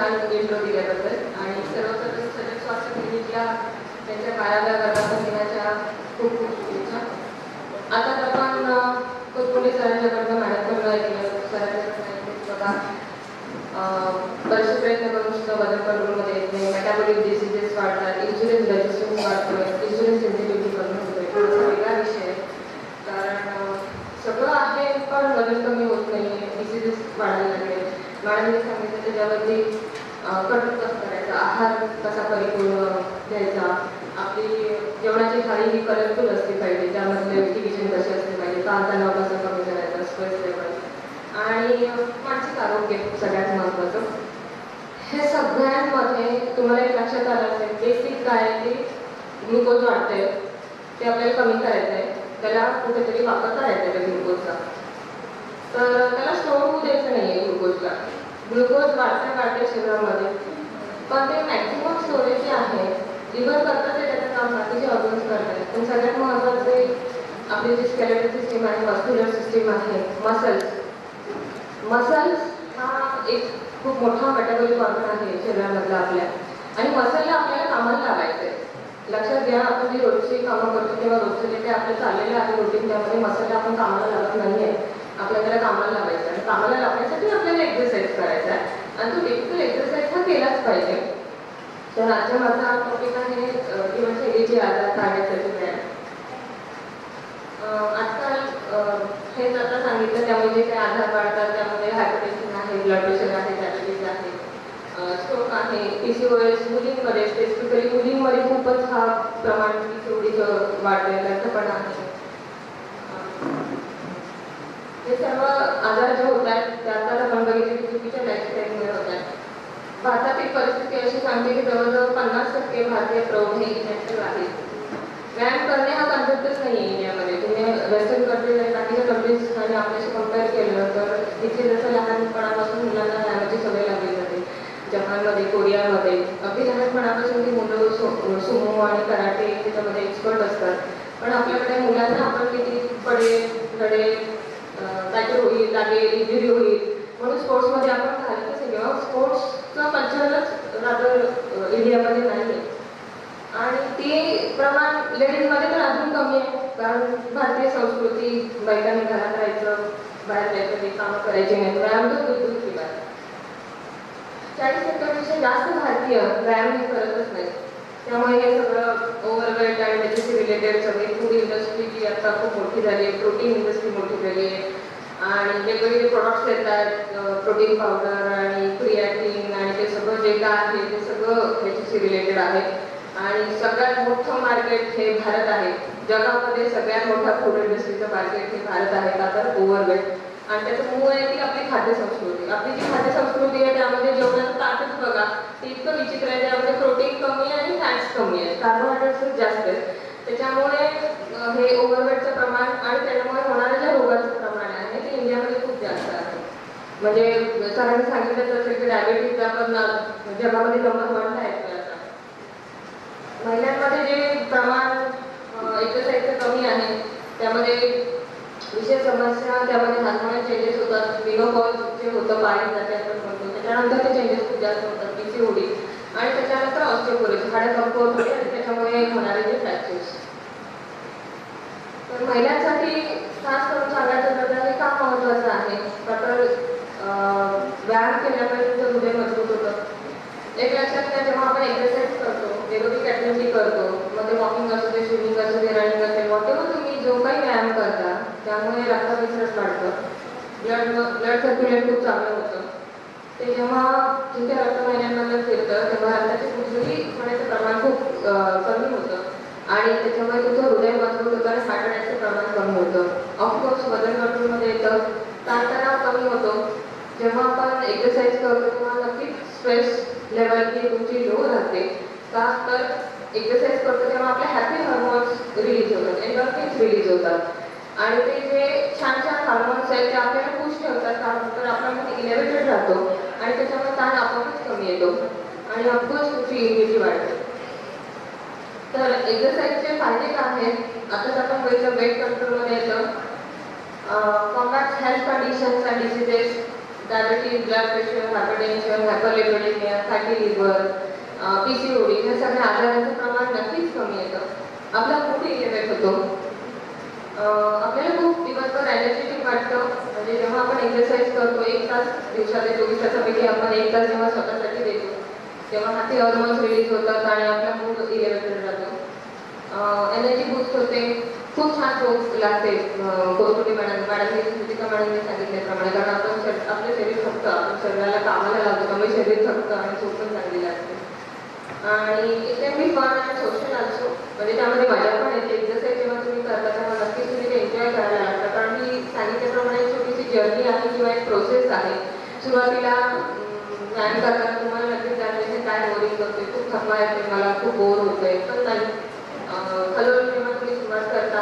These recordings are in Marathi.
छान इंट्रो दिल्याबद्दल आणि सर्वप्रथम सजग स्वास्थ्य क्लिनिकला त्यांच्या 12व्या वर्धापन खूप खूप शुभेच्छा. आता आपण कुलगुरू सरांच्याकडनं मॅडमकडनं ऐकलं, सरांच्याकडनं ऐकलं बघा बरेचसे प्रयत्न करून सुद्धा बदल कंट्रोलमध्ये येत नाही, मेटाबॉलिक डिसीजेस वाढतात, इन्शुरन्स रेजिस्टन्स वाढतोय, इन्शुरन्स सेन्सिटिव्हिटी कमी होतोय. थोडासा वेगळा विषय आहे कारण सगळं आहे पण वजन कमी होत नाही आहे, डिसीजेस वाढायला लागले. मॅडमने सांगितलं त्याच्यावरती कंट्रोल कसं करायचा, आहार कसा परिपूर्ण घ्यायचा, आपली जेवणाची थाळी ही कलरफुल असली पाहिजे, त्यामधले डिव्हिजन कसे असले पाहिजे, ताणतणाव कसा कमी करायचा, स्ट्रेस लेवल आणि मानसिक आरोग्य सगळ्यात महत्त्वाचं. हे सगळ्यांमध्ये तुम्हाला एक लक्षात आलं असेल बेसिक काय आहे की ग्लुकोज वाढतंय, ते आपल्याला कमी करायचं आहे, त्याला कुठेतरी वापर करायचा आहे ग्लुकोजचा. तर त्याला स्टोर होऊ द्यायचं नाही आहे ग्लुकोजला. ग्लुकोज वाढते शरीरामध्ये, पण ते मॅक्झिमम स्टोरेज जे आहे लिव्हर करतं ते त्याचं काम बाकीचे ऑर्गन्स करतात. पण सगळ्यात महत्त्वाचे आपली जी स्केलेटल सिस्टीम आहे, मस्क्युलर सिस्टीम आहे, मसल्स हा एक खूप मोठा मेटाबॉलिक ऑर्गन आहे शरीरामधला आपल्या, आणि मसलला आपल्याला कामाला लावायचं आहे. लक्षात घ्या, आपण जी रोजची कामं करतो तेव्हा रोजचं जे आपलं चाललेलं आहे रुटीन, त्यामध्ये मसलला आपण कामाला लावत नाही आहे, आपल्याला त्याला कामाला लावायचं आहे. आणि कामाला लावण्यासाठी आपल्याला एक्सरसाइज करायचा आहे आणि तो टिपिकल एक्सरसाइज हा केलाच पाहिजे. तर आजचा माझा टॉपिक आहे जीवनशैलीचे आजार टाळण्यासाठी व्यायाम. आजकाल हेच आता सांगितलं त्यामुळे जे काही आजार वाढतात त्यामध्ये हायपरटेन्शन आहे, ब्लड प्रेशर आहे, डायबिटीज आहे, स्ट्रोक आहे, PCOS मुलींमध्ये स्पेसिफिकली मुलींमध्ये खूपच हा प्रमाण PCODचं वाढलेलं पण आहे. हे सर्व आजार जे होत आहेत ते आता आपण बघितले की चुकीच्या लाईफस्टाईलमुळे होत आहेत. भारतातील परिस्थिती अशी सांगते की जवळजवळ 50% भारतीय प्रौढ हे इनॅक्टिव्ह आहेत. व्यायाम करणे हा कन्सेप्टच नाही आहे इंडियामध्ये. तुम्ही वेस्टर्न कंट्रीज आणि बाकीच्या कंट्रीज आणि आपल्याशी कम्पेअर केलं तर तिथे जसं लहानपणापासून मुलांना व्यायामाची सवय लागली जाते. जपानमध्ये, कोरियामध्ये अगदी लहानपणापासून ती मुलं सुमो आणि कराटे त्याच्यामध्ये एक्सपर्ट असतात. पण आपल्याकडे मुलांना आपण किती पडे धडे काहीतरी होईल, लागेल, इंजुरी होईल म्हणून स्पोर्ट्समध्ये आपण घालतच नाही किंवा स्पोर्ट्सचं कल्चरच रादर इंडियामध्ये नाही आहे. आणि ते प्रमाण लेडीजमध्ये तर अजून कमी आहे कारण भारतीय संस्कृती बायकांनी घरात राहायचं, बाहेर जायचं, कामं करायची नाही, व्यायाम तर दूर केला. 40% जास्त भारतीय व्यायाम हे करतच नाही. त्यामुळे हे सगळं ओव्हरवेट आणि त्याच्याशी रिलेटेड सगळी फूड इंडस्ट्री जी आता खूप मोठी झाली आहे, प्रोटीन इंडस्ट्री मोठी झाली आहे आणि वेगवेगळे प्रोडक्ट्स येतात, प्रोटीन पावडर आणि क्रिएटिन आणि ते सगळं जे काय आहे ते सगळं त्याच्याशी रिलेटेड आहे. आणि सगळ्यात मोठं मार्केट हे भारत आहे. जगामध्ये सगळ्यात मोठा फूड इंडस्ट्रीचं मार्केट हे भारत आहे का तर ओव्हरवेट. आणि त्याचं मूळ आहे की आपली खाद्य संस्कृती. आपली जी खाद्य संस्कृती आहे त्यामध्ये जेवणाचं ताटच बघा ते इतकं विचित्र आहे, त्यामध्ये प्रोटीन कमी आहे आणि फॅट्स कमी आहे, कार्बोहायड्रेट्स जास्त आहे. त्याच्यामुळे हे ओव्हरवेटचं प्रमाण आणि त्याच्यामुळे होणाऱ्या ज्या रोगांचं प्रमाण आहे ते इंडियामध्ये खूप जास्त आहे. म्हणजे सरांनी सांगितलं असेल की डायबिटीजचा पण जगामध्ये नंबर 1ला आहे. महिलांमध्ये जे प्रमाण एक्सरसाइजचं कमी आहे त्यामध्ये विशेष समस्या, त्यामध्ये हार्मोनल चेंजेस होतात, मेनोपॉज जे होतं बाहेर जाते आपण म्हणतो, त्याच्यानंतर ते चेंजेस खूप जास्त होतात, PCOD आणि त्याच्यानंतर ऑस्टिओपोरोसिस, हाडं कमकुवत होते आणि त्याच्यामुळे होणारे जे फ्रॅक्चर्स. तर महिलांसाठी खास करून सांगायचं तर हे काम महत्त्वाचं आहे तर व्यायाम केल्यामुळे तुमचं हृदय मजबूत होतं. एक लक्षात घ्या, जेव्हा आपण एक्सरसाइज करतो, एरोबिक ॲक्टिव्हिटी करतो, मग ते वॉकिंग असू दे, स्विमिंग असू दे, रनिंग असेल, वॉटेवर तुम्ही जो काही व्यायाम करता त्यामुळे रक्ताभिसरण वाढतं, ब्लड सर्क्युलेट खूप चांगलं होतं. ते जेव्हा जिथे रक्तवाहिन्यांमधून फिरतं तेव्हा रक्ताची कुठलंही होण्याचं प्रमाण खूप कमी होतं आणि त्याच्यामुळे तुमचं हृदय मजबूत होतं आणि हार्ट अटॅकचं प्रमाण कमी होतं. ऑफकोर्स वजन कंट्रोलमध्ये येतं, ताणतणाव कमी होतो. जेव्हा आपण एक्सरसाइज करतो तेव्हा नक्कीच स्ट्रेस लेवल ही तुमची लो राहते का तर एक्सरसाइज करतो तेव्हा आपले हॅपी हार्मोन्स रिलीज होतात, एंडॉर्फिन्स रिलीज होतात आणि ते जे छान छान हार्मोन्स आहेत ते आपल्याला खुश ठेवतात कारण तर आपण इलेव्हेटेड राहतो आणि त्याच्यामुळे ताण आपोआपच कमी येतो आणि ऑफकोर्स तुमची इम्युनिटी वाढते. तर एक्सरसाइजचे फायदे काय आहेत? आताच आपण बघितलं वेट कंट्रोलमध्ये येतं, combat health conditions and diseases, diabetes, blood pressure, hypertension, hyperlipidaemia, fatty liver, PCOD या सगळ्या आजारांचं प्रमाण नक्कीच कमी येतं. आपला मूड इलेव्हेट होतो. आपल्याला खूप दिवसभर एनर्जेटिक वाटतं. म्हणजे जेव्हा आपण एक्सरसाइज करतो 1 तास दिवसाच्या 24 तासापैकी आपण 1 तास जेव्हा स्वतःसाठी देतो तेव्हा हाती हॉर्मोन्स रिलीज होतात आणि आपला मूड इलेव्हेटेड राहतो. एनर्जी बूस्ट होते. खूप छान झोप लागते. कोथुडी मॅडमने सुचिता मॅडमने सांगितल्याप्रमाणे, कारण आपलं शरीर थकतं, आपण शरीराला कामाला लागतो त्यामुळे शरीर थकतं आणि झोप पण चांगली लागते. आणि it can be fun and social also. म्हणजे त्यामध्ये मजा पण येते. एक्सरसाइज जेव्हा तुम्ही करता तेव्हा नक्कीच तुम्ही ते एन्जॉय करायला लागता, कारण ही सांगितल्याप्रमाणे छोटीशी जर्नी आहे किंवा एक प्रोसेस आहे. सुरुवातीला व्यायाम करताना तुम्हाला नक्कीच जाणवेल काय बोरिंग करते, खूप थकवा येते, मला खूप बोर होतंय. पण नाही, हळूहळू जेव्हा तुम्ही सुरुवात करता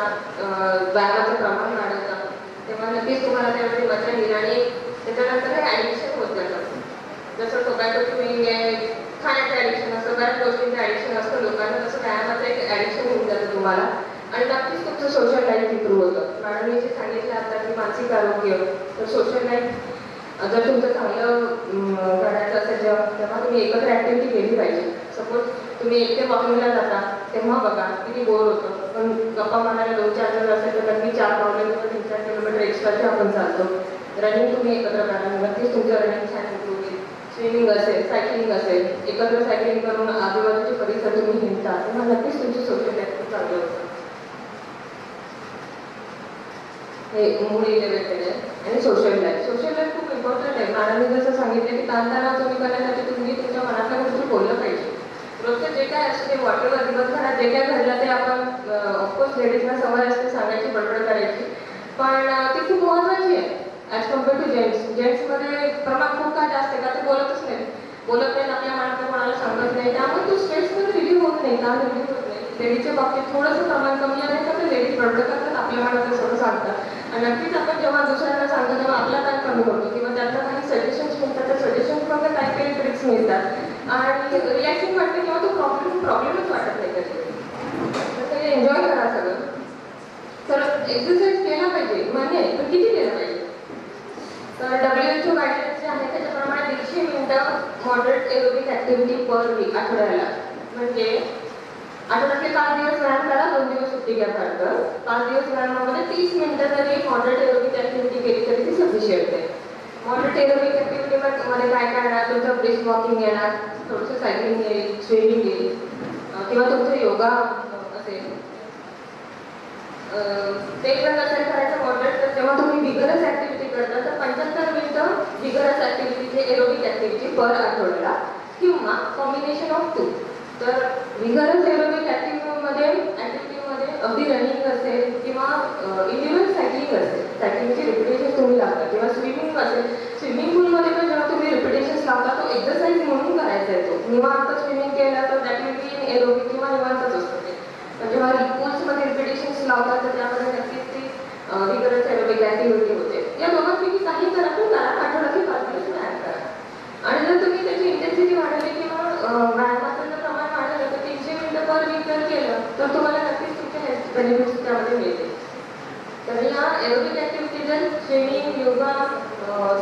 व्यायामाचं प्रमाण वाढवता तेव्हा नक्कीच तुम्हाला त्यामध्ये मजा येईल आणि त्याच्यानंतर हे ॲडिक्शन होत जातं. जसं टोबॅको च्युइंग आहे, खाण्याचं ॲडिक्शन असतं, बऱ्याच गोष्टींचं ॲडिक्शन असतं लोकांना, तसं व्यायामाचं एक ॲडिक्शन होऊन जातं तुम्हाला आणि नक्कीच तुमचं सोशल लाईफ इम्प्रूव्ह होतं. मॅडमने जे सांगितलं आता की मानसिक आरोग्य, तर सोशल लाईफ जर तुमचं चांगलं करायचं असेल तेव्हा तुम्ही एकत्र ॲक्टिव्हिटी केली पाहिजे. सपोज तुम्ही एकटे वॉकिंगला जाता तेव्हा बघा किती बोर होतं, पण गप्पा मारायला 2-4 जण असेल तर नक्की 4 पावलं किंवा 3-4 किलोमीटर एक्स्ट्राचे आपण चालतो. रनिंग तुम्ही एकत्र करा, नक्कीच तुमचं रनिंग छान इम्प्रूव्ह होईल. स्विमिंग असेल, सायकलिंग असेल, एकत्र सायकलिंग करून आजूबाजूचे परिसर तुम्ही हिंडता तेव्हा नक्कीच तुमची सोशल लाईफ खूप चांगलं होतं. हे मूड इलेव्हेटेड आहे. आणि सोशल लाईफ खूप इम्पॉर्टंट आहे. मॅडमने जसं सांगितलं की ताणतणाव कमी करण्यासाठी तुम्ही तुमच्या मनातल्या गोष्टी बोललं पाहिजे. रोजचं जे काय असतं ते वॉटेवर दिवसभरात जे काय घडलं ते आपण ऑफकोर्स लेडीजला सवय असते सांगायची, बडबड करायची, पण ती खूप महत्त्वाची आहे ॲज कम्पेअर टू जेंट्स. जेंट्समध्ये प्रमाण खूप काय जास्त आहे का ते बोलतच नाही, आपल्या मनातलं कोणाला सांगत नाही, त्यामुळे तो स्ट्रेसमध्ये रिलीव्ह होत नाही, ताण रिलीव्ह होत नाही. लेडीजच्या बाबतीत थोडंसं प्रमाण कमी आहे का ते लेडीज बडबड करतात, आपल्या मनातलं सगळं सांगतात आणि नक्कीच आपण जेव्हा दुसऱ्यांना सांगतो तेव्हा आपला ताण कमी होतो किंवा त्यांना काही सजेशन्स मिळतात, त्या सजेशन्समध्ये काही ट्रिक्स मिळतात आणि रिलॅक्सिंग वाटतं किंवा तो प्रॉब्लेमच वाटत नाही कधी. तर एन्जॉय करा सगळं. तर एक्सरसाइज केला पाहिजे, मान्य आहे, पण किती केलं पाहिजे? तर WHO गाईडलाईन्स जे आहे त्याच्याप्रमाणे 150 मिनिटं मॉडरेट एरोबिक ॲक्टिव्हिटी पर वीक, आठवड्याला. म्हणजे आठवड्यातले 5 दिवस व्यायाम करा, 2 दिवस सुट्टी घ्या. फक्त 5 दिवस व्यायामामध्ये 30 मिनिटं जरी मॉडरेट एरोबिक ॲक्टिव्हिटी केली तरी ती सफिशियंट आहे. मॉडरेट एरोबिक ॲक्टिव्हिटीमध्ये काय करणार, तुमचं ब्रिस्क वॉकिंग येणार, थोडंसं सायकलिंग येईल, स्विमिंग येईल किंवा तुमचं योगा असेल. ते जर नसेल करायचं मॉडरेट, तर जेव्हा तुम्ही विगरस ॲक्टिव्हिटी करता तर 75 मिनिटं विगरस ॲक्टिव्हिटीचे एरोबिक ॲक्टिव्हिटी पर आठवड्याला किंवा कॉम्बिनेशन ऑफ 2. तर विगरस एरोबिक ॲक्टिव्हिटीमध्ये अगदी रनिंग असेल किंवा इंडिव्हिज्युअल सायकलिंग असेल, सायकलिंगची रिपिटेशन तुम्ही लावता किंवा स्विमिंग असेल. स्विमिंग पूलमध्ये पण जेव्हा तुम्ही रिपिटेशन्स लावता तो एक्सरसाइज म्हणून करायचा आहे. तो निवांत स्विमिंग केला तर that will be in aerobic किंवा निवांतच असतं ते. पण जेव्हा पूल्समध्ये रिपिटेशन्स लावतात तर त्यामध्ये नक्कीच ती विगरस एरोबिक ॲक्टिव्हिटी होते. या दोघांपैकी काही करा, पण करा, आठवड्यातले 5 दिवस व्यायाम करा. आणि जर तुम्ही त्याची इंटेन्सिटी वाढवली किंवा व्यायामाचं जर प्रमाण वाढवलं तर 300 मिनिटं पर वीक जर केलं तर तुम्हाला नक्कीच तुमचे हेल्थ बेनिफिट्स त्यामध्ये मिळते. तर या aerobic activities swimming, yoga,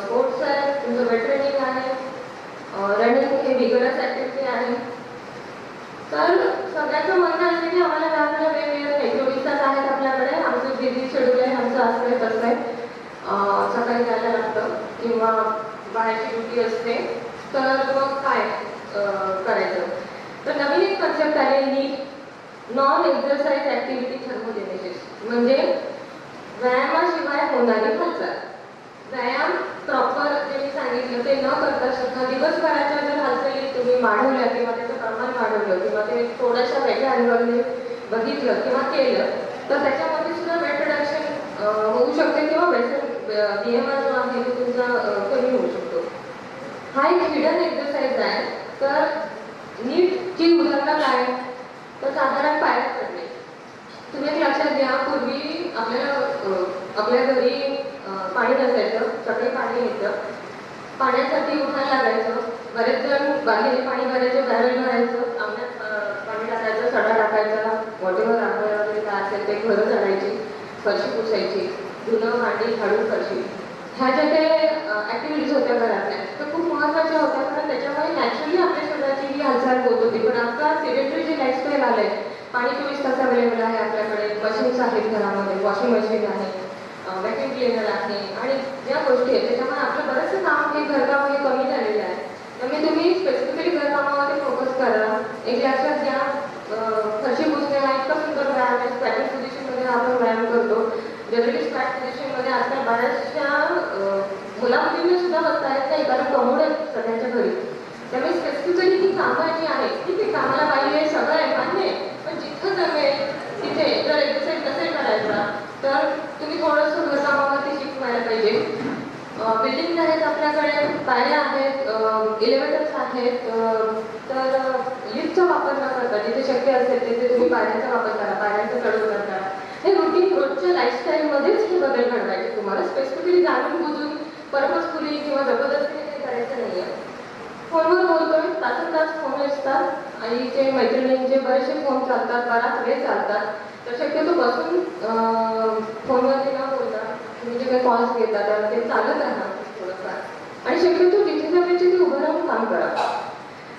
sports आहे, तुमचं वेट ट्रेनिंग आहे, रनिंग हे विगरस ॲक्टिव्हिटी आहे. तर सगळ्यांचं म्हणणं असतं की आम्हाला व्यायामाला वेळ मिळत नाही, 24 तास आहेत आपल्याकडे, आमचं बिझी शेड्यूल आहे, आमचं असं आहे तसं आहे, सकाळी जायला लागतं किंवा बाहेरची ड्युटी असते, तर मग काय करायचं. तर नवीन एक कन्सेप्ट आहे नीट नॉन एक्झरसाइज ॲक्टिव्हिटी थर्मोजेनेसिस. म्हणजे व्यायामाशिवाय होणारी हालचाल. व्यायाम प्रॉपर जे मी सांगितलं ते न करता सुद्धा दिवसभराच्या जर हालचाली तुम्ही वाढवल्या किंवा त्याचं प्रमाण वाढवलं किंवा ते थोड्याशा वेगळ्या अँगलने बघितलं किंवा केलं तर त्याच्यामध्ये सुद्धा वेट रिडक्शन होऊ शकते किंवा BMI जो आहे तो तुमचा कमी होऊ शकतो. हा एक हिडन एक्सरसाइज आहे. तर नीटची उदाहरणं काय, तर साधारण पायऱ्या चढणे. तुम्ही एक लक्षात घ्या, पूर्वी आपल्या घरी पाणी नसायचं, सगळे पाणी येतं, पाण्यासाठी उठायला लागायचं. बरेच जण बागेने पाणी भरायचं, बॅरल भरायचं, अंगणात पाणी टाकायचं, सडा टाकायचा, वॉटेवर आंघोळ वगैरे काय असेल ते घरं चढायची, फरशी पुसायची, धुणं भांडी झाडून फरशी. ह्या ज्या काही ॲक्टिव्हिटीज होत्या घरातल्या तर खूप महत्त्वाच्या होत्या, कारण त्याच्यामुळे नॅचरली आपल्या शरीराची ही हालचाल होत होती. पण आता सिडेंटरी जे लाईफस्टाईल आलं आहे, पाणी 24 तास अवेलेबल आहे आपल्याकडे, मशीन्स आहेत घरामध्ये, वॉशिंग मशीन आहे, व्हॅक्यूम क्लिनर आहे आणि ज्या गोष्टी आहेत त्याच्यामुळे आपलं बरंचसं काम हे घरकाम हे कमी झालेलं आहे. त्यामुळे तुम्ही स्पेसिफिकली घरकामामध्ये फोकस करा. एक लक्षात घ्या, फरशी पुसणे हा इतका सुंदर व्यायाम आहे. स्टॅटिक पोझिशनमध्ये आपण व्यायाम करतो. जनरली स्क्वॅट पोझिशनमध्ये आजकाल बऱ्याचशा मुलामुलींना सुद्धा बसता येत नाही, कारण कमोड आहेत सगळ्यांच्या घरी. त्यामुळे स्पेसिफिकली ही कामं जी आहेत ठीक आहे, कामाला पाहिजे सगळं आहे मान्य आहे, पण जिथं जमेल तिथे जर एक्सरसाइज नसेल करायचा तर तुम्ही थोडंसं घरकामावरती शिफ्ट व्हायला पाहिजे. बिल्डिंग आहेत आपल्याकडे, पायऱ्या आहेत, इलेव्हेटर्स आहेत, तर लिफ्टचा वापर न करता जिथे शक्य असेल तिथे तुम्ही पायऱ्यांचा वापर करा, पायऱ्यांचा चढ उतार करा. हे रुटीन रोजच्या लाईफस्टाईलमध्येच हे बदल घडवायचे. तुम्हाला स्पेसिफिकली जाणून बुजून पर्पजफुली किंवा जबरदस्तीने काही करायचं नाही आहे. फोनवर बोलतोय, तास फोन असतात, आईचे मैत्रिणींचे बरेचसे फोन चालतात, बराच वेळ चालतात. तर शक्यतो बसून फोनवरती न बोलता तुम्ही जे काही कॉल्स घेता त्यामध्ये चालत राहा थोडंफार आणि शक्यतो जिथे जमेल तिथे उभं राहून काम करा.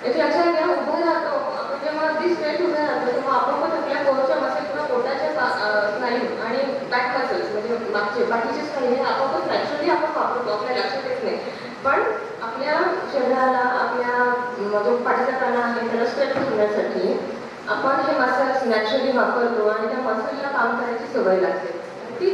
याची लक्षात घ्या, उभं राहतो आपण जेव्हा अगदी स्ट्रेट उभं राहतो तेव्हा आपोआपच आपल्या कोरच्या मसल किंवा पोटाच्या स्नायू आणि बॅक मसल्स म्हणजे बाकीचे स्नायू हे आपोआपच नॅचरली आपण वापरतो, आपल्या लक्षात येत नाही. पण आपल्या शरीराला, आपल्या जो पाठीचा कणा आहे त्याला स्ट्रेट ठेवण्यासाठी आपण हे मसल्स नॅचरली वापरतो आणि त्या मसलला काम करायची सवय लागते. ती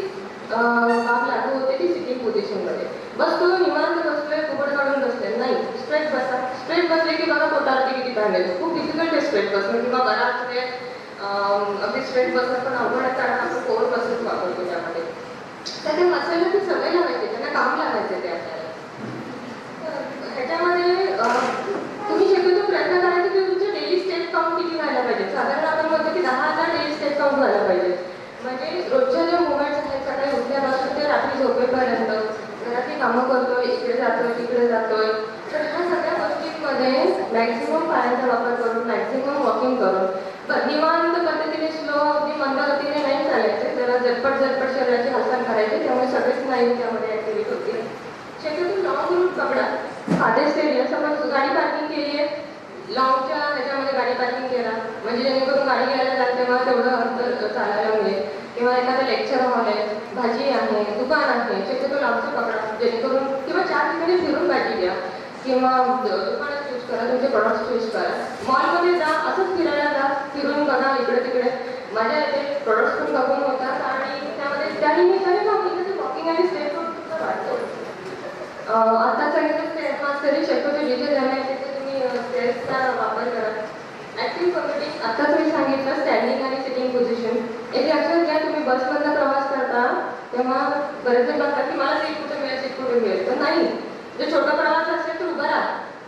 बाब लागू होते ती सिटिंग पोझिशनमध्ये. बसतो निवांत बसलोय, कुबड काढून बसले नाही, स्ट्रेट बसा. स्ट्रेट बसले की बघा पोटावरती किती ताण येतो. खूप डिफिकल्ट आहे स्ट्रेट बसणं किंवा बराच वेळ अगदी स्ट्रेट बसणं पण अवघड आहे, कारण आपण कोर मसल्स वापरतो त्यामध्ये. तर त्या मसलला ती सवय लावायची, त्यांना काम लावायचे ते आपल्याला. ह्याच्यामध्ये तुम्ही शक्यतो प्रयत्न करायचे की तुमचे डेली स्टेप काउंट किती व्हायला पाहिजे. साधारण आपण म्हणतो की 10,000 डेली स्टेप काउंट व्हायला पाहिजे. म्हणजे रोजच्या ज्या मुवमेंट्स आहेत सकाळी उठल्यापासून ते रात्री झोपेपर्यंत घरातली कामं करतोय, इकडे जातोय, तिकडे जातोय, तर ह्या सगळ्या गोष्टींमध्ये मॅक्झिमम पायाचा वापर करून, मॅक्झिमम वॉकिंग करून, निवांत पद्धतीने स्लो, अगदी मंद गतीने नाही चालायचे, जरा झटपट शरीराची हालचाल करायची, त्यामुळे सगळेच नाही त्यामध्ये ॲक्टिव्हिटी होतील. शक्यतो लॉंग रूट पकडा. फादर्स स्टेडियम समज गाडी पार्किंग केली आहे, लॉंगच्या ह्याच्यामध्ये गाडी पार्किंग केला म्हणजे जेणेकरून गाडी घ्यायला जाल तेव्हा तेवढं अंतर चालायला मिळेल. किंवा एखादा लेक्चर हॉल आहे, भाजी आहे, दुकान आहे, शक्यतो लांबचं पकडा जेणेकरून, किंवा 4 ठिकाणी फिरून भाजी घ्या किंवा दुकानात चूज करा, तुमचे प्रॉडक्ट्स चूज करा. मॉलमध्ये जा, असंच फिरायला जा, फिरून बघा इकडे तिकडे. माझ्या इथे प्रॉडक्ट्स पण बघून होतात आणि त्यामध्ये त्या निमित्ताने वॉकिंग आणि स्टेप सुद्धा वाढतो. आता सांगितलं स्टेप मास्टरी, शक्यतो जिथे जमेल तिथे तुम्ही स्टेप्सचा वापर करा. ॲक्टिव्ह कम्युनिटी आताच मी सांगितलं, स्टँडिंग आणि सिटिंग पोझिशन. एक लक्षात घ्या, तुम्ही बसमधला प्रवास करता तेव्हा बरेच जण बघतात की मला सीट कुठे मिळेल, सीट कुठे मिळेल. तर नाही, जर छोटा प्रवास असेल तर उभं राहा.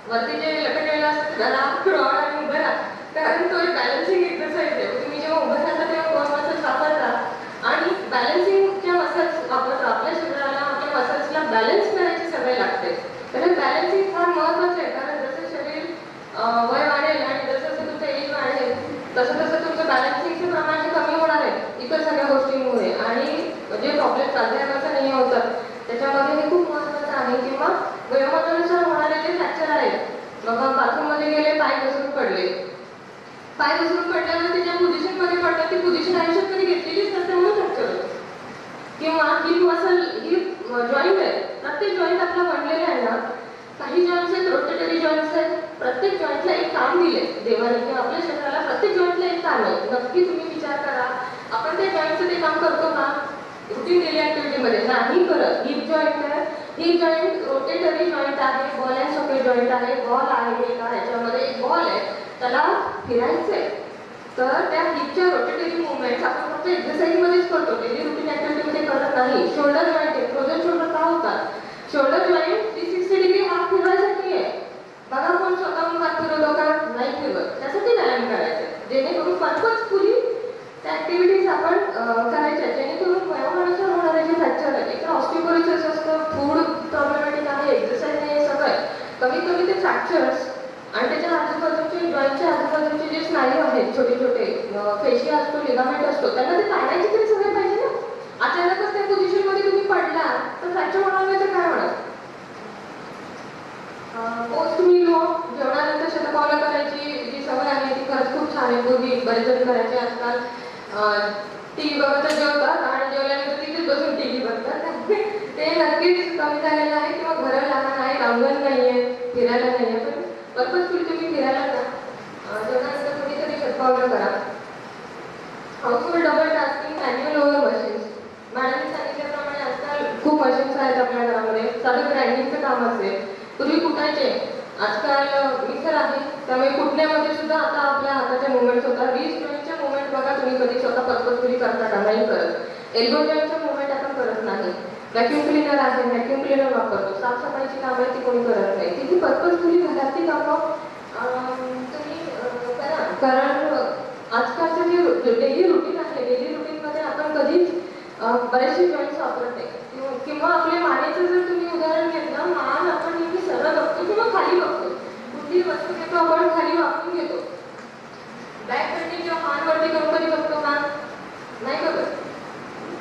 वरती जे लटकलेलं असतं त्याला क्रॉड आणि उभं राहा, कारण तो एक बॅलन्सिंग एक्सरसाइज आहे. तुम्ही जेव्हा उभं राहता तेव्हा कोर मसल्स वापरता आणि बॅलन्सिंगच्या मसल्स वापरता. आपल्या शरीराला, आपल्या मसल्सला बॅलन्स करायची सवय लागते. तर बॅलन्सिंग फार महत्त्वाचं आहे, कारण जसं शरीर वय वाढेल आणि जसं तुमचं एज वाढेल तसं तुमचं बॅलन्सिंगचं प्रमाण हे कमी होणार आहे इतर सगळ्या गोष्टींमुळे, आणि जे प्रॉब्लेम चालण्याचा नाही होतात त्याच्यामध्ये हे खूप महत्त्वाचं आहे. किंवा वयोमानानुसार होणारे जे फ्रॅक्चर आहेत, मग बाथरूममध्ये गेले, पाय घसरून पडले, पाय घसरून पडल्यानंतर ज्या पोझिशनमध्ये पडतात ती पोझिशन आयुष्यात कधी घेतलेलीच नसते म्हणून फ्रॅक्चर होतं. किंवा हिप मसल, हिप जॉईंट आहे, प्रत्येक जॉईंट आपला बनलेला आहे ना. काही जॉईंट्स आहेत रोटेटरी जॉईंट्स आहेत, प्रत्येक जॉईंटला एक काम दिले देवाने किंवा आपल्या शरीराला प्रत्येक जॉईंटला एक काम आहे. नक्की तुम्ही विचार करा, आपण त्या जॉईंटचं ते काम करतो का रुटीन डेली ॲक्टिव्हिटीमध्ये? नाही करत. हिप जॉईंट आहे, हिप जॉईंट रोटेटरी जॉईंट आहे, बॉल अँड सॉकेट जॉईंट आहे. बॉल आहे का, ह्याच्यामध्ये एक बॉल आहे, त्याला फिरायचं आहे. तर त्या हिपच्या रोटेटरी मुवमेंट्स आपण फक्त एक्सरसाइजमध्येच करतो, डेली रुटीन ॲक्टिव्हिटीमध्ये करत नाही. शोल्डर जॉईंट आहे, फ्रोझन शोल्डर का होतात? शोल्डर जॉईंट 360 डिग्री हात फिरवायसाठी आहे. बघा कोण स्वतःहून हात फिरवतो का? नाही फिरवत. त्यासाठी व्यायाम करायचे, जेणेकरून पर्पजफुली त्या ॲक्टिव्हिटीज आपण करायच्या, जेणेकरून वयोमानानुसार होणारे जे फ्रॅक्चर आहे, एक ऑस्टिओपोरोसिस असतं, फूड प्रॉब्लेमॅटिक आहे, एक्सरसाइज नाही, हे सगळं कमीत कमी ते फ्रॅक्चर्स आणि त्याच्या आजूबाजूचे जॉईंटच्या आजूबाजूचे जे स्नायू आहेत, छोटे छोटे फेशिया असतो, लिगामेंट असतो, त्यांना ते काढायची तरी सवय पाहिजे ना. अचानकच त्या पोझिशनमध्ये तुम्ही पडला तर फ्रॅक्चर होणार नाही तर काय होणार? पोस्ट मील जेवणानंतर शतपावलं करायची जी सवय आहे ती खरंच खूप छान आहे. पूर्वी बरेच जण करायचे, आजकाल टीव्ही बघतच जेवतात आणि जेवल्यानंतर तिथेच बसून टीव्ही बघतात. ते नक्कीच कमी झालेलं आहे. किंवा घरं लहान आहे, अंगण नाही आहे, फिरायला नाही आहे, पण पर्पजफुली तुम्ही फिरायला जा. जेवणानंतर तुम्ही तरी शतपावलं करा. Household double tasking manual over machines. मॅडमने सांगितल्याप्रमाणे आजकाल खूप मशीन्स आहेत आपल्या घरामध्ये. साधं ग्राइंडिंगचं काम असेल, पूर्वी कुटायचे, आजकाल मिक्सर आहे, त्यामुळे कुटण्यामध्ये सुद्धा आता आपल्या हाताचे मुवमेंट्स होतात. रिस्ट जॉईंटचे मुवमेंट बघा तुम्ही कधी स्वतः पर्पजफुली करता का? नाही करत. एल्बो जॉईंटचे मुवमेंट आपण करत नाही. व्हॅक्यूम क्लीनर आहे, व्हॅक्यूम क्लीनर वापरतो. साफसफाईची कामं आहे ती कोणी करत नाही. तिथे पर्पजफुली घरातली कामं तुम्ही करा. कारण आजकालचं जे डेली रुटीन आहे, डेली रुटीनमध्ये आपण कधीच बरेचसे जॉईंट्स वापरत नाही. किंवा आपल्या मानेचं जर तुम्ही उदाहरण घेतलं, मान आपण नेहमी सरळ बघतो किंवा खाली बघतो. कुठली वस्तू घेतो आपण खाली वापरून घेतो. बॅक बेंडिंग जेव्हा मान वरती करून कधी बघतो, मान नाही बघत.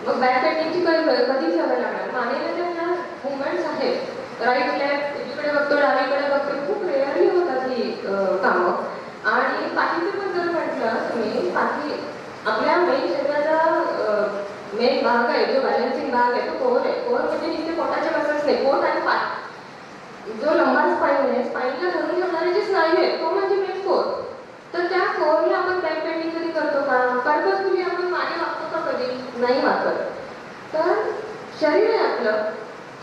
मग बॅक बेंडिंगची कधी सवय लागणार? मानेला ज्या मुवमेंट्स आहेत, राईट लेफ्ट, उजवीकडे बघतो, डावीकडे बघतो, खूप रेअरली होतात ही कामं. आणि पाठीचं पण जर म्हटलं तुम्ही, पाठी आपल्या मेन शरीराचा मेन भाग आहे, जो बॅलन्सिंग भाग आहे तो कोर आहे. कोर म्हणजे नुसते पोटाचे मसल्स नाही, पोट आणि पाठ. जो लंबा स्पाईन आहे, स्पाईनला धरून ठेवणारे जे स्नायू आहे तो म्हणजे मेन कोर. तर त्या कोरला आपण बॅक बेंडिंग कधी करतो का? पर्पजफुली आपण मागे वागतो का? कधी नाही वागत. तर शरीर आहे आपलं,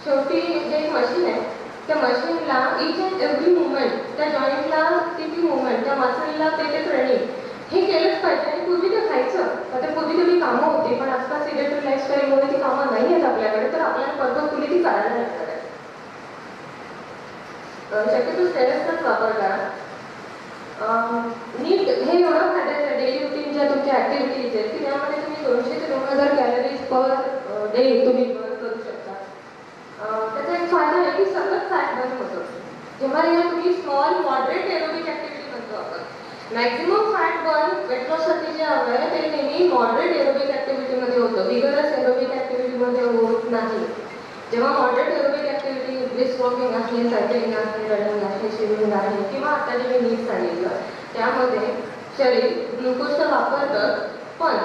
शेवटी जे एक मशीन आहे, त्या मशीनला इच अँड एव्हरी मुवमेंट, त्या जॉईंटला ती मुवमेंट, त्या मसलला ते ट्रेनिंग हे केलंच पाहिजे. आणि पूर्वी ते खायचं, आता पूर्वी तेवढी कामं होती, पण आजकाल सिलेक्टिव्ह लाईफस्टाईलमुळे ती कामं नाही आहेत आपल्याकडे, तर आपल्याला पर्पजफुली ती करायला लागणार आहे. शक्यतो स्टेरसचाच वापर करा. नीट हे एवढं फायद्याचं आहे डेली रुटीन ज्या तुमच्या ॲक्टिव्हिटीज आहेत की त्यामध्ये तुम्ही 200 ते 2000 कॅलरीज पर डे तुम्ही बर्न करू शकता. त्याचा एक फायदा आहे की सतत फॅट बर्न होतं. जेव्हा तुम्ही स्मॉल मॉडरेट एरोबिक ॲक्टिव्हिटी म्हणतो आपण, मॅक्झिमम फॅट बर्न वेट लॉससाठी जे हवं आहे ते नेहमी मॉडरेट एरोबिक ॲक्टिव्हिटीमध्ये होतं, विगरस एरोबिक ॲक्टिव्हिटीमध्ये होत नाही. जेव्हा moderate aerobic activity brisk walking आहे, सायकलिंग आहे, रनिंग आहे, स्विमिंग आहे, किंवा आता जे मी नीट सांगितलं त्यामध्ये शरीर ग्लुकोज तर वापरतं, पण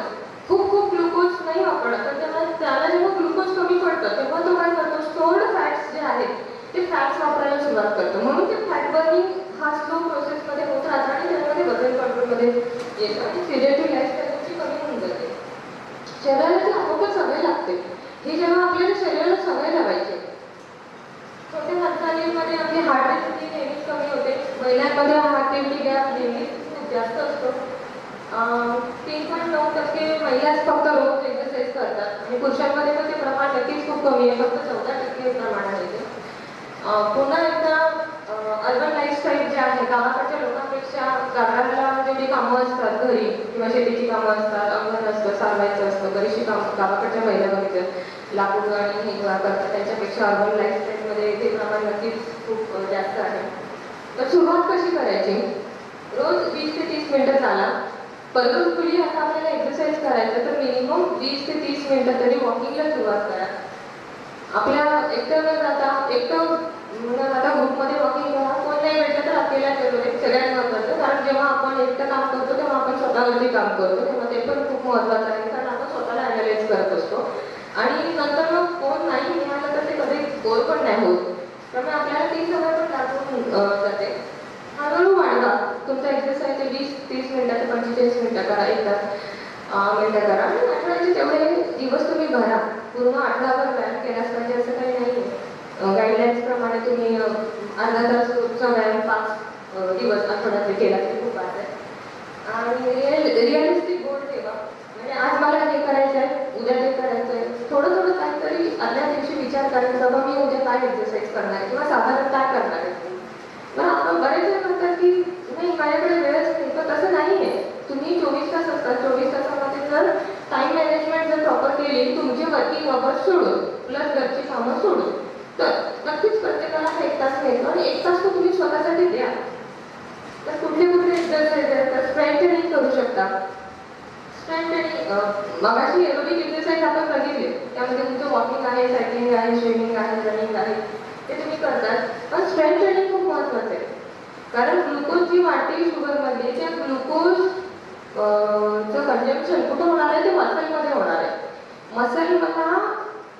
खूप ग्लुकोज नाही वापरत. पण तेव्हा त्याला जेव्हा ग्लुकोज कमी पडतं तेव्हा तो काय करतो, स्टोर्ड फॅट्स जे आहेत ते फॅट्स वापरायला सुरुवात करतो. म्हणून ते फॅट बर्निंग हा स्लो प्रोसेसमध्ये होत राहतं आणि त्यामध्ये वजन कंट्रोलमध्ये येतं आणि सिलेक्टिव्ह लाईफस्टाईलची कमी होऊन जाते. शरीराला ती आपोआपच सवय लागते. ही जेव्हा आपल्याला शरीराला सवय लावायची, छोट्या हालचालींमध्ये आपली हार्ट रेट नेहमीच कमी होते. महिलांमध्ये हार्ट रेटची गॅप नेहमीच खूप जास्त असतो. 3.9% महिलाच फक्त रोज एक्सरसाइज करतात आणि पुरुषांमध्ये पण ते प्रमाण नक्कीच खूप कमी आहे, फक्त 14% प्रमाण आहे ते. पुन्हा एकदा अर्बन लाईफस्टाईल जे आहे, गावाकडच्या लोकांपेक्षा गावाला जेवढी कामं असतात घरी किंवा शेतीची कामं असतात, अंगण असतं, सारवायचं असतं, बरीचशी कामं गावाकडच्या महिला बघितलं लाकूड आणि हे गोळा करतात, त्यांच्यापेक्षा अर्बन लाईफस्टाईलमध्ये ते प्रमाण नक्कीच खूप जास्त आहे. तर सुरुवात कशी करायची? रोज 20 ते 30 मिनिटं चाला. पर्पजफुली आता आपल्याला एक्सरसाइज करायचं तर मिनिमम 20 ते 30 मिनिटं तरी वॉकिंगला सुरुवात करा. आपल्या एकटं न जाता ग्रुपमध्ये वॉकिंग करा. कोण नाही भेटलं तर आपल्याला सगळ्यात महत्त्वाचं, कारण जेव्हा आपण एकटं काम करतो तेव्हा आपण स्वतःवरती काम करतो, तेव्हा ते पण खूप महत्त्वाचं आहे, कारण आपण स्वतःला ॲनालाइज करत असतो. आणि नंतर मग कोण नाही मिळालं तर ते कधी बोर पण नाही होत, त्यामुळे आपल्याला ती सवय पण लागून जाते. हळूहळू वाढवा तुमचा एक्सरसाइज 20-30 मिनिटं ते 45 मिनिटं करा, 1 तास मिनिटं करा. आणि आठवड्याचे तेवढे दिवस तुम्ही भरा. पूर्ण आठवडाभर व्यायाम केलाच पाहिजे असं काही नाही आहे. गाईडलाईन्सप्रमाणे तुम्ही अर्धा तास रोजचा व्यायाम 5 दिवस आठवड्यातले केला तरी खूप आहे. आणि रिअलिस्टिक गोल ठेवा, म्हणजे आज मला हे करायचं आहे, उद्या ते करायचं आहे. थोडं काहीतरी आदल्या दिवशी विचार करायचा, बाबा मी उद्या काय एक्सरसाइज करणार आहे किंवा साधारण काय करणार आहे. पण आपण बरेच जण म्हणतात की नाही माझ्याकडे वेळच नाही, पण तसं नाही आहे. तुम्ही 24 तास असतात, 24 तासामध्ये जर टाईम मॅनेजमेंट जर प्रॉपर केली, तुमचे वर्किंग अवर्स सोडून प्लस घरची कामं सोडून, तर नक्कीच प्रत्येकाला 1 तास मिळतो. आणि 1 तास तो तुम्ही स्वतःसाठी द्या. तर कुठले एक्सरसाइज आहेत, तर स्ट्रेंथनिंग करू शकता. स्ट्रेंथनिंग मगाशी एरोबिक एक्सरसाइज आपण बघितले, त्यामध्ये तुमचं वॉकिंग आहे, सायकलिंग आहे, स्विमिंग आहे, रनिंग आहे. ते तुम्ही करतात. पण स्ट्रेंथ ट्रेनिंग खूप महत्त्वाचं आहे, कारण ग्लुकोज जी वाढते शुगरमध्ये, त्या ग्लुकोज चं कंजम्पशन कुठं होणार आहे, ते मसलमध्ये होणार आहे. मसलला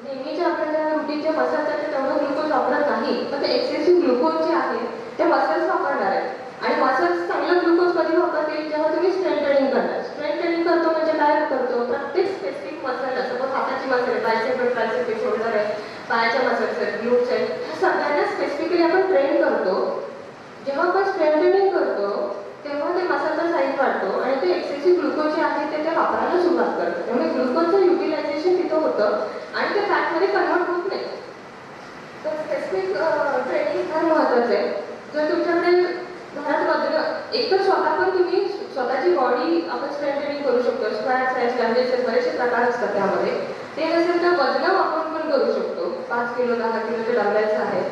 नेहमीच्या आपल्या रुटीनच्या मसलसाठी तेवढं ग्लुकोज वापरत नाही, पण ते एक्सेसिव्ह ग्लुकोज जे आहे ते मसल्स वापरणार आहे. आणि मसल्स चांगलं ग्लुकोज कधी वापरतील, जेव्हा तुम्ही स्ट्रेंथ ट्रेनिंग करणार. स्ट्रेंथ ट्रेनिंग करतो म्हणजे काय करतो, प्रत्येक स्पेसिफिक मसल, सपोज हाताची मसल आहे, बायसेप आहे, ट्रायसेप आहे, शोल्डर आहे, पायाच्या मसल्स आहेत, ग्लूट्स आहेत, ह्या सगळ्यांना स्पेसिफिकली आपण ट्रेन करतो. जेव्हा आपण स्ट्रेंथ ट्रेनिंग करतो तेव्हा ते मसलचा साईज वाढतो आणि ते एक्सेसिव्ह ग्लुकोज जे आहे ते वापरायला सुरुवात करतं. त्यामुळे ग्लुकोजचं युटिलायझेशन तिथं होतं आणि ते फॅटमध्ये कन्वर्ट होत नाही. तर स्पेसिफिक ट्रेनिंग फार महत्त्वाचं आहे. जर तुमच्याकडे घरात वजन एकतर स्वतः पण तुम्ही स्वतःची बॉडी आपण स्ट्रेंथ ट्रेनिंग करू शकतो. स्क्वॅट्स आहेत, लंजेस आहेत, बरेचसे प्रकार असतात त्यामध्ये. ते नसेल तर वजन वापरून पण करू शकतो. 5 किलो 10 किलोचे डंबेल्स आहेत,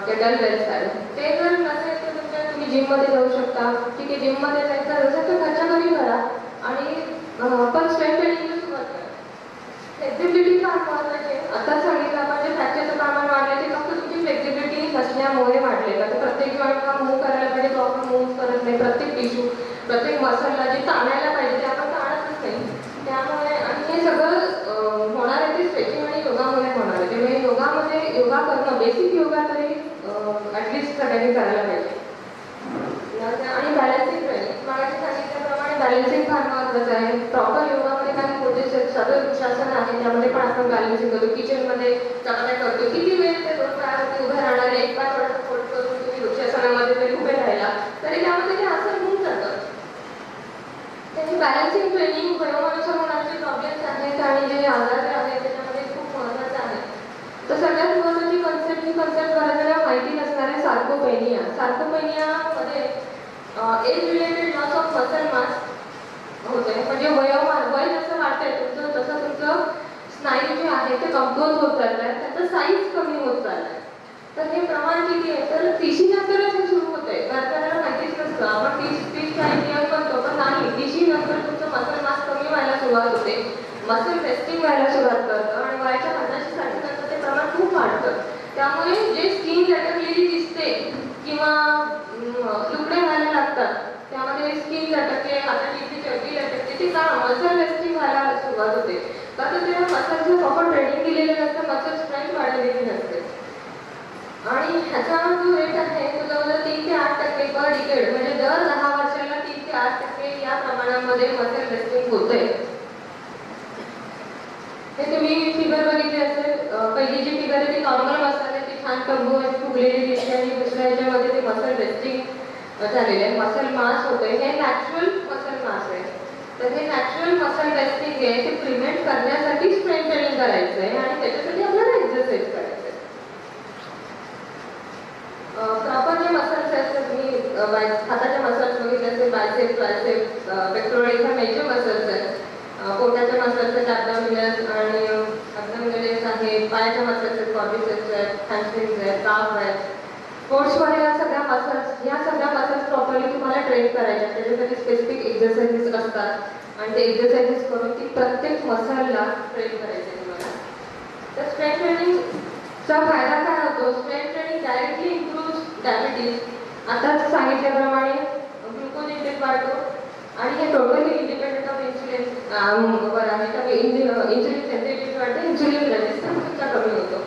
केटल बेल्स आहेत. ते जर नसेल तर तुम्ही जिममध्ये जाऊ शकता. ठीक आहे, जिममध्ये जायचं असेल तर घरच्या घरी करा आणि पण स्ट्रेंथ ट्रेनिंगला सुरुवात करा. फ्लेक्झिबिलिटी फार महत्त्वाची आहे. आता सांगितलं आपण जे फ्रॅक्चरचं प्रमाण वाढलं ते फक्त तुमची फ्लेक्झिबिलिटी नसल्यामुळे वाढले. का प्रत्येक जॉईंटला मूव्ह करायला पाहिजे तो आपण मूव्ह करत नाही. प्रत्येक टिश्यू, प्रत्येक मसलला जे ताणायला पाहिजे ते आपण ताणतच नाही. त्यामुळे आणि हे सगळं होणार आहे ते स्ट्रेचिंग आणि योगामुळे होणार आहे. त्यामुळे योगा करणं, बेसिक योगा तरी ॲटलिस्ट सगळ्यांनी करायला पाहिजे. आणि बॅलन्सिंग ट्रेनिंग, मागाशी सांगितल्याप्रमाणे बॅलन्सिंग फार महत्त्वाचं आहे. प्रॉपर योगामध्ये काही पोजेस आहेत, सतत वृक्षासन आहे, त्यामध्ये पण आपण बॅलन्सिंग करतो. किचनमध्ये चपात्या करतो, किती वेळ ते 2 पायावरती उभे राहणारे, एक पाय थोडंसं फोल्ड करून तुम्ही वृक्षासनामध्ये जरी उभे राहिला तरी त्यामध्ये ते आसन होऊन जातं. त्याची बॅलन्सिंग ट्रेनिंग वयोमानानुसार होणारे प्रॉब्लेम्स आहेत आणि जे आजार आहेत त्याच्यामध्ये खूप महत्त्वाचं आहे. तर सगळ्यात महत्त्वाची कन्सेप्ट, ही कन्सेप्ट बऱ्याच माहिती नसणार आहे, सार्कोपेनिया. सार्कोपेनियामध्ये age related loss of muscle mass होते. म्हणजे वय जसं वाढतंय तुमचं तसं तुमचं स्नायू जे आहे ते कमजोर होत चाललंय, त्याचं साईज कमी होत चाललंय. तर हे प्रमाण किती आहे, तर 30 नंतरच हे सुरू होतंय. घरच्यांना माहितीच नसतं. आपण 30-40 इयर्स म्हणतो, पण नाही, 30 नंतर तुमचं मसल मास कमी व्हायला सुरुवात होते, मसल रेस्टिंग व्हायला सुरुवात करतं आणि वयाच्या 50-60 नंतर ते प्रमाण खूप वाढतं. त्यामुळे जे स्किन लटकलेली दिसते किंवा तुकडे व्हायला लागतात, त्यामध्ये स्किन लटकते, हाताची इथे चरबी लटकते, ते का मसल रेस्टिंग व्हायला सुरुवात होते. का तर तेव्हा मसलचं प्रॉपर ट्रेनिंग दिलेलं नसतं, मसल स्ट्रेंथ वाढलेली नसते. आणि ह्याचा जो रेट आहे तो जवळजवळ 3 ते 8% पर डिकेड, म्हणजे दर 10 वर्षाला 3 ते 8% या प्रमाणामध्ये मसल रेस्टिंग होतंय. हे तुम्ही फिगर बघितली असेल. पहिली जी फिगर आहे ती नॉर्मल मसल आहे, ती छान कंबू आहे, फुगलेली दिसते आणि दुसऱ्या ह्याच्यामध्ये ते मसल रेस्टिंग झालेले आहे, मसल मास होतोय. हे नॅचरल मसल मास आहे. तर हे नॅचरल मसल रेस्टिंग आहे, ते प्रिव्हेंट करण्यासाठी स्ट्रेंथ ट्रेनिंग करायचं आहे आणि त्याच्यासाठी आपल्याला एक्सरसाइज करायचं आहे. प्रॉपर जे मसल्स आहेत तुम्ही हाताच्या मसल्स बघितले असेल, बायसेप, ट्रायसेप, पेक्टोरल, ह्या मेजर मसल्स आहेत. पोटाच्या मसल्स आहेत, ॲब्डोमिनल्स आणि ॲब्डोमिनल्स आहेत, पायाच्या मसल्स आहेत, क्वाड्रिसेप्स आहेत, हॅमस्ट्रिंग्स आहेत, काफ आहेत. स्पोर्ट्समध्ये या सगळ्या मसल्स प्रॉपरली तुम्हाला ट्रेन करायच्या. त्याच्यासाठी स्पेसिफिक एक्सरसाइजेस असतात आणि ते एक्सरसाइजेस करून ती प्रत्येक मसलला ट्रेन करायचे तुम्हाला. तर स्ट्रेंथ ट्रेनिंगचा फायदा काय होतो, strength training directly improve diabetes. आताच सांगितल्याप्रमाणे ग्लुकोज इंटेक वाढतो आणि हे टोटली इंडिपेंडेंट ऑफ इन्सुलिन वर आहे. त्यामुळे इन्सुलिन सेन्सिटिव्हिटी वाढते, इन्सुलिन रेजिस्टन्स तुमचा कमी होतो,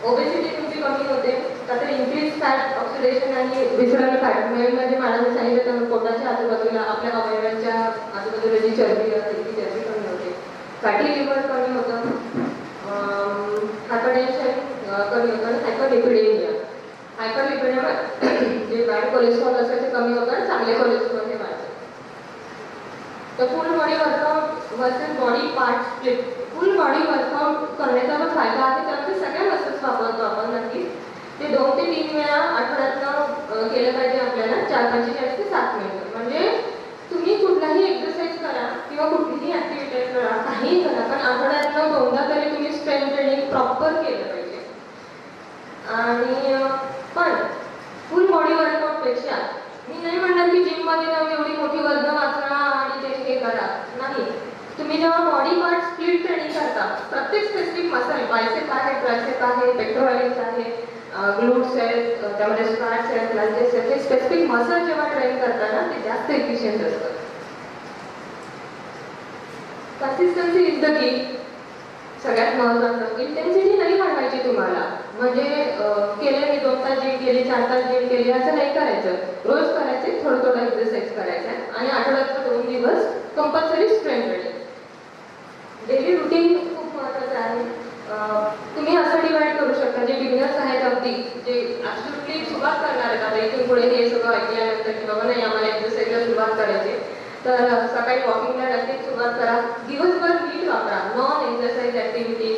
ओबेसिटी तुमची कमी होते. तर इन्क्रीज फॅट ऑक्सिडेशन आणि विसरल फॅट म्हणजे मॅडमने सांगितलं त्यामुळे पोटाच्या आजूबाजूला आपल्या अवयवांच्या आजूबाजूला जी चरबी असते ती चरबी कमी होते, फॅटी लिव्हर कमी होतं, हायपरटेन्शन कमी होतं आणि हायपरलिपिडेमिया जे बॅड कोलेस्ट्रॉल असेल ते कमी होतं आणि चांगले कोलेस्ट्रॉल हे वाढतं. तर फुल body workout versus body part split. फुल बॉडी वर्कआउट करण्याचा जो फायदा आहे त्यामध्ये सगळ्या मसल्स वापरतो आपण नक्की. ते 2 ते 3 वेळा आठवड्यातनं केलं पाहिजे आपल्याला, 45 ते 7 मिनिटं. म्हणजे तुम्ही कुठलाही एक्सरसाइज करा किंवा कुठलीही ॲक्टिव्हिटी करा, काहीही करा, पण आठवड्यातनं 2दा तरी तुम्ही स्ट्रेंथ ट्रेनिंग प्रॉपर केलं पाहिजे. आणि पण फुल बॉडी वर्कआउटपेक्षा मी नाही म्हणणार की जिममध्ये जाऊन एवढी मोठी वजनं वाचणं आणि ते हे करा, नाही. तुम्ही जेव्हा बॉडी पार्ट स्प्लिट ट्रेनिंग करता, प्रत्येक स्पेसिफिक मसल, बायसेप आहे, ट्रायसेप आहे, पेक्टोरल्स आहे ग्लूट्स आहेत, त्यामध्ये स्क्वॅट्स आहेत, लंजेस आहेत. हे स्पेसिफिक मसल जेव्हा ट्रेन करताना ते जास्त एफिशियंट असतं. Consistency is the key. सगळ्यात महत्त्वाचं इंटेन्सिटी नाही वाढवायची तुम्हाला. म्हणजे केले मी 2 तास जिम केली, 4 तास जिम केली असं नाही करायचं. रोज करायचे, थोडं थोडं एक्सरसाइज करायचं आणि आठवड्यातले 2 दिवस compulsory strength training. Daily routine खूप महत्त्वाचं आहे. तुम्ही असं डिवाइड करू शकता, जे बिगिनर्स आहेत अगदी, जे ॲब्सोल्युटली सुरुवात करणार आहेत आता इथून पुढे हे सगळं ऐकल्यानंतर की बाबा नाही आम्हाला एक्सरसाइजला सुरुवात करायची, तर सकाळी वॉकिंगला नक्कीच सुरुवात करा. दिवसभर नीट वापरा. नॉन एक्सरसाइज ॲक्टिव्हिटी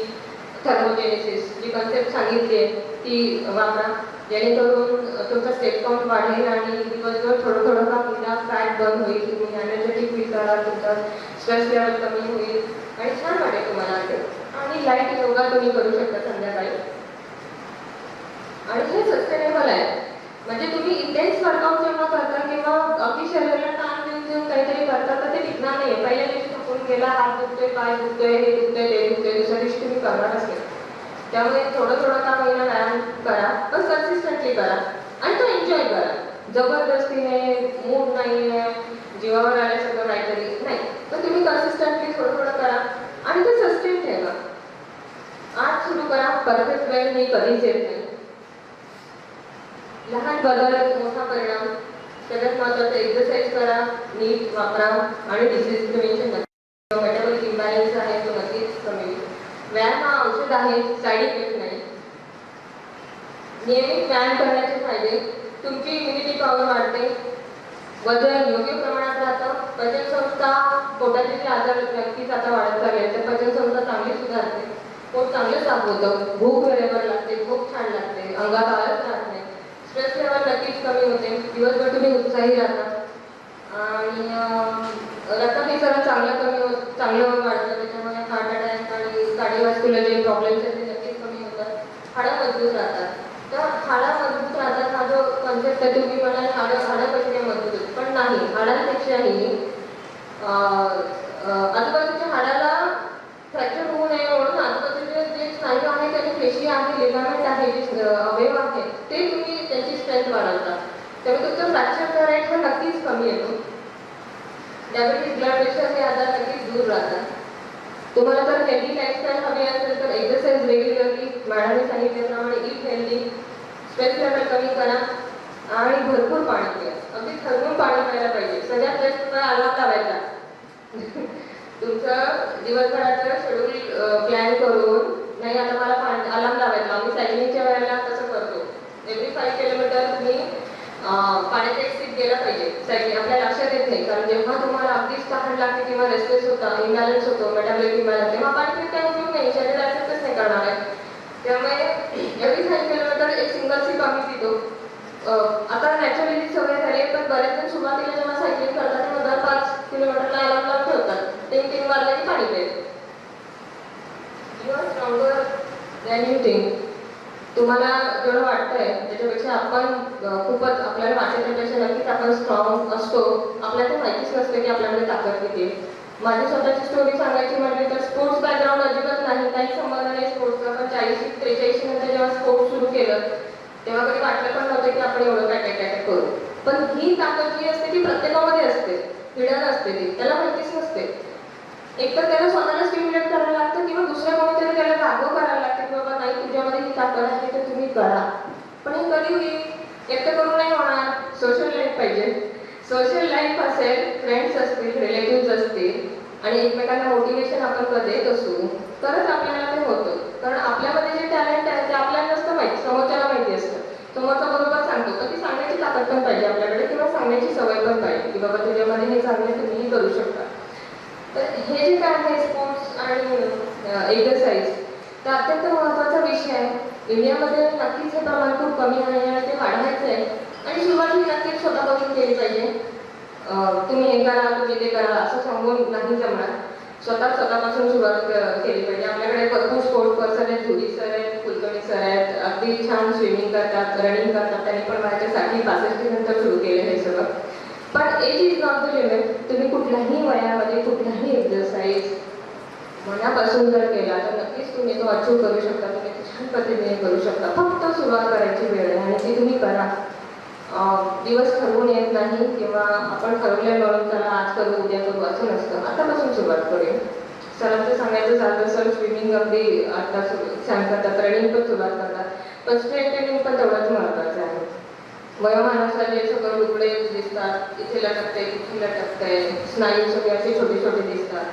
थर्मोजेनेसिस जी कन्सेप्ट सांगितली आहे ती वापरा, जेणेकरून तुमचा स्टेप काउंट वाढेल आणि दिवसभर थोडं थोडं का होईना फॅट बर्न होईल, तुम्ही एनर्जेटिक फील कराल, तुमचा स्ट्रेस लेवल कमी होईल आणि छान वाटेल तुम्हाला ते. आणि लाईट योगा तुम्ही करू शकता संध्याकाळी. आणि हे सस्टेनेबल आहे. म्हणजे तुम्ही इंटेन्स वर्कआउट जेव्हा करता किंवा अगदी शरीराला ताण देऊन काहीतरी करता तर ते टिकणार नाही. पहिल्या दिवशी थकून गेला, हात दुखतोय, पाय दुखतोय, हे दुखतोय, ते दुखतोय, दुसऱ्या दिवशी तुम्ही करणारच नाही. त्यामुळे थोडं थोडं का होईना व्यायाम करा, पण कन्सिस्टंटली करा आणि तो एन्जॉय करा. जबरदस्तीने मूड नाही आहे, जीवावर आल्यासारखं काहीतरी नाही, तर तुम्ही कन्सिस्टंटली थोडं थोडं करा आणि ते सस्टेन ठेवा. आज सुरू करा. परफेक्ट वेळ मी कधीच येत नाही. लहान बदल मोठा परिणाम. सगळ्यात महत्त्वाचं एक्सरसाइज करा, नीट वापरा आणि डिसीज प्रिव्हेंशन नक्की. मेटाबॉलिक इम्बॅलन्स आहे तो नक्कीच कमी होईल. व्यायाम हा औषध आहे, साईड इफेक्ट नाही. नियमित व्यायाम करण्याचे फायदे. तुमची इम्युनिटी पॉवर वाढते, वजन योग्य प्रमाणात राहतं, पचनसंस्था, पोटाचे जे आजार नक्कीच आता वाढत चालले तर पचनसंस्था चांगली सुधारते, पोट चांगलं साफ होतं, भूक वेळेवर लागते, भूक छान लागते, अंगात आळस राहत नाही, स्ट्रेस लेवल नक्कीच कमी होते, दिवसभर तुम्ही उत्साही राहता आणि रक्ताभिसरण चांगलं वाढतं. त्याच्यामुळे हार्ट अटॅक आणि कार्डिओव्हास्क्युलर जे प्रॉब्लेम्स आहेत ते नक्कीच कमी होतात. हाडं मजबूत राहतात. तर हाडं मजबूत राहतात हा जो कन्सेप्ट आहे तुम्ही म्हणाल हाडं कशी काय मजबूत होते, पण नाही. हाडांपेक्षाही आजूबाजूच्या हाडाला फ्रॅक्चर होऊ नये म्हणून आजूबाजूचे जे स्नायू आहे, त्याची पेशी आहे, लिगामेंट आहे, जे अवयव आहेत ते तुम्ही त्यांची स्ट्रेंथ वाढवता. त्यामुळे तुमचा फ्रॅक्चरचा रेट हा नक्कीच कमी येतो. डायबिटीज, ब्लड प्रेशर हे आजार नक्कीच दूर राहतात. तुम्हाला जर हेल्दी लाईफस्टाईल हवी असेल तर एक्सरसाइज रेग्युलरली, मॅडमने सांगितल्याप्रमाणे ईट हेल्दी, स्ट्रेस लेवल कमी करा आणि भरपूर पाणी प्या. अगदी ठरवून पाणी प्यायला पाहिजे. सगळ्यात बेस्ट तुम्हाला अलार्म लावायचा. तुमचं दिवसभराचं शेड्यूल प्लॅन करून नाही आता मला अलार्म लावायचा. आम्ही सायकलिंगच्या वेळेला कसं करतो, एव्हरी 5 किलोमीटर तुम्ही पाण्याचा एक सिप गेला पाहिजे. सायकलिंग आपल्या लक्षात येत नाही, कारण जेव्हा तुम्हाला अगदीच तहान लागते किंवा रेस्टलेस होता, इम्बॅलन्स होतो, मेटाबॉलिक इम्बॅलन्स, तेव्हा पाणी पिऊन काही उपयोग नाही, शरीर ॲक्सेप्टच नाही करणार आहे. त्यामुळे एव्हरी 5 किलोमीटर एक सिंगल सिप आम्ही पितो. आता नॅचरली सवय झाली, पण बरेच जण सुरुवातीला जेव्हा सायकलिंग करतात तेव्हा दर 5 किलोमीटरला अलार्म लावून ठेवतात. 3 वाजले की पाणी प्यायचं. You are stronger than you think. तुम्हाला जेवढं वाटतंय त्याच्यापेक्षा आपण खूपच, आपल्याला वाटतं त्यापेक्षा नक्कीच आपण स्ट्रॉंग असतो. आपल्याला ते माहितीच नसतं की आपल्याकडे ताकद किती आहे. माझी स्वतःची स्टोरी सांगायची म्हटली तर स्पोर्ट्स बॅकग्राऊंड अजिबात नाही, काही संबंध नाही स्पोर्ट्सचा. पण 40-43 नंतर जेव्हा स्पोर्ट्स सुरू केलं तेव्हा कधी वाटलं पण नव्हतं की आपण एवढं काय करू. पण ही ताकद जी असते ती प्रत्येकामध्ये असते, हिडन असते, ती त्याला माहितीच नसते. एकतर त्याला स्वतःला स्टिम्युलेट करायला लागतं किंवा दुसऱ्या कोणीतरी त्याला जागो करायला लागते की बाबा नाही तुझ्यामध्ये ही ताकद आहे तर तुम्ही करा. पण हे कधी होईल? एकटं करून नाही होणार. सोशल लाईफ पाहिजे. सोशल लाईफ असेल, फ्रेंड्स असतील, रिलेटिव्स असतील आणि एकमेकांना मोटिवेशन आपण कधी देत असू तरच आपल्याला ते होतं. कारण आपल्यामध्ये जे टॅलेंट आहे ते आपल्याला नसतं माहिती, समोरच्याला माहिती असतं. समोरचा बरोबर सांगतो, तर ती सांगण्याची ताकद पण पाहिजे आपल्याकडे किंवा सांगण्याची सवय पण पाहिजे की बाबा तुझ्यामध्ये हे चांगले तुम्हीही करू शकता. तर हे जे काय आहे स्पोर्ट्स आणि एक्सरसाइज, तर अत्यंत महत्त्वाचा विषय आहे. इंडियामध्ये नक्कीच हे प्रमाण खूप कमी आहे आणि ते वाढवायचं आहे आणि सुरुवात ही नक्कीच स्वतःपासून केली पाहिजे. तुम्ही हे करा, तुम्ही ते करा असं सांगून नाही जमणार. स्वतःपासून सुरुवात केली पाहिजे. आपल्याकडे भरपूर स्पोर्ट्स पर्सन आहेत, धुरी सर आहेत, कुलकर्णी सर आहेत, अगदी छान स्विमिंग करतात, रनिंग करतात. त्यांनी पण माझ्यासाठी 65 नंतर सुरू केलं हे सगळं. पण age is not the limit. तुम्ही कुठल्याही वयामध्ये कुठल्याही एक्सरसाइज मनापासून जर केला तर नक्कीच तुम्ही तो अचीव करू शकता. तुम्ही ते छान पद्धतीने करू शकता. फक्त सुरुवात करायची वेळ आहे आणि ती तुम्ही करा. दिवस ठरवून येत नाही किंवा आपण ठरवलंय म्हणून त्याला आज करू उद्या करू असं नसतं. आतापासून सुरुवात करूया. सरांचं सांगायचं झालं सर स्विमिंग अगदी आता सांगतात, रनिंग पण सुरुवात करतात, पण स्ट्रेट ट्रेनिंग पण तेवढंच महत्त्वाचं आहे. वयोमानानुसार जे सगळं डुबळे दिसतात, इथे लटकते तिथे लटकते, स्नायू सगळे असे छोटे छोटे दिसतात.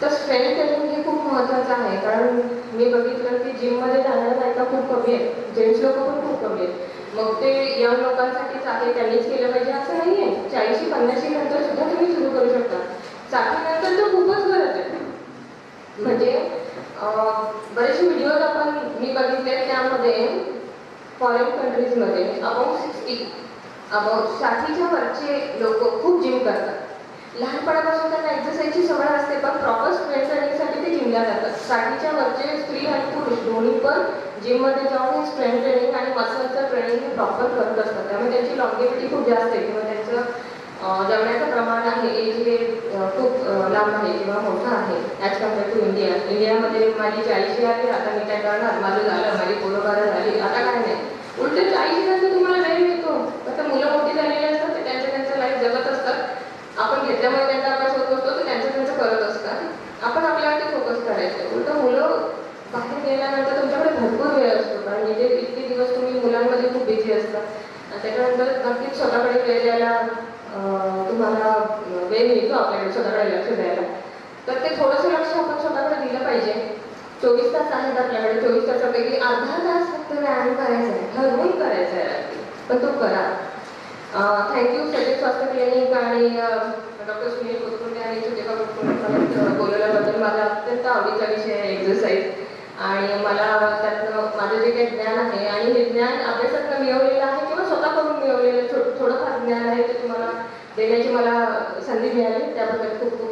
तर स्ट्रेंथ ट्रेनिंग हे खूप महत्त्वाचं आहे. कारण मी बघितलं की जिममध्ये जाणाऱ्या बायका खूप कमी आहेत, जेंट्स लोक पण खूप कमी आहेत. मग ते यंग लोकांसाठीच आहे, त्यांनीच केलं पाहिजे असं नाही आहे. 40-50 नंतर सुद्धा तुम्ही सुरू करू शकता. 60 नंतर तर खूपच गरज आहे. म्हणजे बरेचसे व्हिडिओज आपण मी बघितले त्यामध्ये फॉरेन कंट्रीजमध्ये अबाउट 60च्या वरचे लोक खूप जिम करतात. लहानपणापासून त्यांना एक्सरसाइजची सवय असते, पण प्रॉपर स्ट्रेंथ ट्रेनिंगसाठी ते जिमला जातात. 60च्या वरचे स्त्री आणि पुरुष दोन्ही पण जिममध्ये जाऊन हे स्ट्रेंथ ट्रेनिंग आणि मसलचं ट्रेनिंग हे प्रॉपर करत असतात. त्यामुळे त्यांची लॉंगेविटी खूप जास्त आहे किंवा त्यांचं जगण्याचं प्रमाण आहे एज हे खूप लांब आहे किंवा मोठं आहे ॲज कम्पेअर टू इंडिया. इंडियामध्ये माझी 40 आली, आता मी काय करणार, माझं झालं, माझी पोरं बारा झाली, आता काय नाही. उलट 40 नंतर तुम्हाला वेळ मिळतो. आता मुलं मोठी झालेली असतात, ते त्यांचं लाईफ जगत असतात. आपण घेतल्यामुळे त्यांना आपण शोध बसतो, तर त्यांचं करत असतात. आपण आपल्यावरती फोकस करायचं. उलट मुलं बाहेर गेल्यानंतर तुमच्याकडे भरपूर वेळ असतो, कारण इथे इतके दिवस तुम्ही मुलांमध्ये खूप बिझी असतात. आणि त्याच्यानंतर नक्कीच स्वतःकडे वेळ द्यायला तुम्हाला वेळ मिळतो आपल्याकडे स्वतःकडे लक्ष द्यायला. तर ते थोडंसं लक्ष आपण स्वतःकडे दिलं पाहिजे. 24 तास आहेत आपल्याकडे, 24 तासापैकी अर्धा तास फक्त व्यायाम करायचा आहे, ठरवून करायचा आहे रात्री, पण तो करा. थँक्यू सजग स्वास्थ्य क्लिनिक आणि डॉक्टर सुनील कोथुंडे आणि सुदेवा कोथुंडे बोलवल्याबद्दल. माझा अत्यंत आवडीचा विषय आहे एक्झरसाईज आणि मला त्यातनं माझं जे काही ज्ञान आहे आणि हे ज्ञान अभ्यासातनं मिळवलेलं आहे किंवा स्वतः करून मिळवलेलं थोडंफार ज्ञान आहे ते तुम्हाला देण्याची मला संधी मिळाली. त्याबद्दल खूप खूप